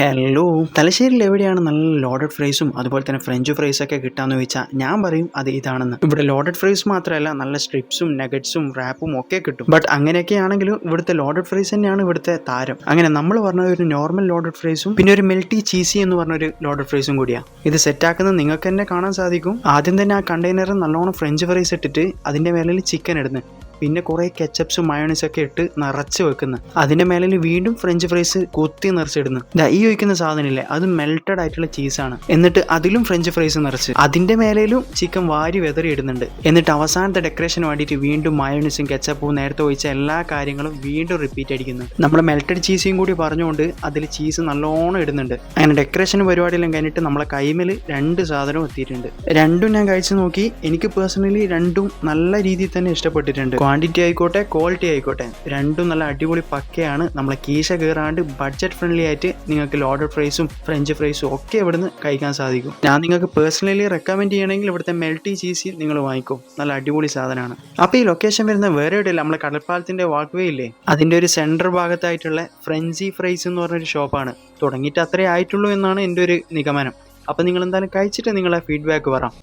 Hello. തലശ്ശേരിയിൽ എവിടെയാണ് നല്ല ലോഡഡ് ഫ്രൈസും അതുപോലെ തന്നെ ഫ്രഞ്ച് ഫ്രൈസൊക്കെ കിട്ടാന്ന് ചോദിച്ചാൽ ഞാൻ പറയും അത് ഇതാണെന്ന്. ഇവിടെ ലോഡഡ് ഫ്രൈസ് മാത്രമല്ല, നല്ല സ്ട്രിപ്സും നഗറ്റ്സും റാപ്പും ഒക്കെ കിട്ടും. ബട്ട് അങ്ങനെയൊക്കെ ആണെങ്കിലും ഇവിടുത്തെ ലോഡഡ് ഫ്രൈസ് തന്നെയാണ് ഇവിടുത്തെ താരം. അങ്ങനെ നമ്മൾ പറഞ്ഞ ഒരു നോർമൽ ലോഡഡ് ഫ്രൈസും പിന്നെ ഒരു മെൽറ്റി ചീസി എന്ന് പറഞ്ഞൊരു ലോഡഡ് ഫ്രൈസും കൂടിയാണ്. ഇത് സെറ്റാക്കുന്നത് നിങ്ങൾക്ക് തന്നെ കാണാൻ സാധിക്കും. ആദ്യം തന്നെ ആ കണ്ടെയ്നറിൽ നല്ലോണം ഫ്രഞ്ച് ഫ്രൈസ് ഇട്ടിട്ട് അതിന്റെ മേലിൽ ചിക്കൻ ഇടുന്നു, പിന്നെ കുറേ കെച്ചപ്സും മയോണൈസൊക്കെ ഇട്ട് നിറച്ച് വെക്കുന്നു. അതിന്റെ മേലിൽ വീണ്ടും ഫ്രഞ്ച് ഫ്രൈസ് കുത്തി നിറച്ചിടുന്നു. ഈ ഒഴിക്കുന്ന സാധനമില്ലേ, അത് മെൽറ്റഡ് ആയിട്ടുള്ള ചീസാണ്. എന്നിട്ട് അതിലും ഫ്രഞ്ച് ഫ്രൈസ് നിറച്ച് അതിന്റെ മേലേലും ചിക്കൻ വാരി വെതറി ഇടുന്നുണ്ട്. എന്നിട്ട് അവസാനത്തെ ഡെക്കറേഷന് വേണ്ടിയിട്ട് വീണ്ടും മയോണൈസും കെച്ചപ്പും നേരത്തെ ഒഴിച്ച എല്ലാ കാര്യങ്ങളും വീണ്ടും റിപ്പീറ്റ് അടിക്കുന്നു. നമ്മൾ മെൽറ്റഡ് ചീസും കൂടി പറഞ്ഞുകൊണ്ട് അതിൽ ചീസ് നല്ലോണം ഇടുന്നുണ്ട്. അങ്ങനെ ഡെക്കറേഷൻ പരിപാടിയെല്ലാം കഴിഞ്ഞിട്ട് നമ്മളെ കൈമേൽ രണ്ട് സാധനവും എത്തിയിട്ടുണ്ട്. രണ്ടും ഞാൻ കഴിച്ചു നോക്കി. എനിക്ക് പേഴ്സണലി രണ്ടും നല്ല രീതിയിൽ തന്നെ ഇഷ്ടപ്പെട്ടിട്ടുണ്ട്. ക്വാണ്ടിറ്റി ആയിക്കോട്ടെ ക്വാളിറ്റി ആയിക്കോട്ടെ രണ്ടും നല്ല അടിപൊളി പക്കയാണ്. നമ്മളെ കീശ കയറാണ്ട് ബഡ്ജറ്റ് ഫ്രണ്ട്ലി ആയിട്ട് നിങ്ങൾക്ക് ലോഡഡ് ഫ്രൈസും ഫ്രഞ്ച് ഫ്രൈസും ഒക്കെ ഇവിടുന്ന് കഴിക്കാൻ സാധിക്കും. ഞാൻ നിങ്ങൾക്ക് പേഴ്സണലി റെക്കമെൻഡ് ചെയ്യണമെങ്കിൽ ഇവിടുത്തെ മെൽറ്റി ചീസ് നിങ്ങൾ വാങ്ങിക്കും. നല്ല അടിപൊളി സാധനമാണ്. അപ്പോൾ ഈ ലൊക്കേഷൻ വരുന്ന വേറെ എവിടെയല്ല, നമ്മളെ കടൽപ്പാലത്തിന്റെ വാക്ക് വേ ഇല്ലേ, അതിന്റെ ഒരു സെൻട്രൽ ഭാഗത്തായിട്ടുള്ള ഫ്രഞ്ചി ഫ്രൈസ് എന്ന് പറഞ്ഞൊരു ഷോപ്പാണ്. തുടങ്ങിയിട്ട് അത്രേ ആയിട്ടുള്ളൂ എന്നാണ് എൻ്റെ ഒരു നിഗമനം. അപ്പോൾ നിങ്ങൾ എന്തായാലും കഴിച്ചിട്ട് നിങ്ങളെ ഫീഡ്ബാക്ക് പറയാം.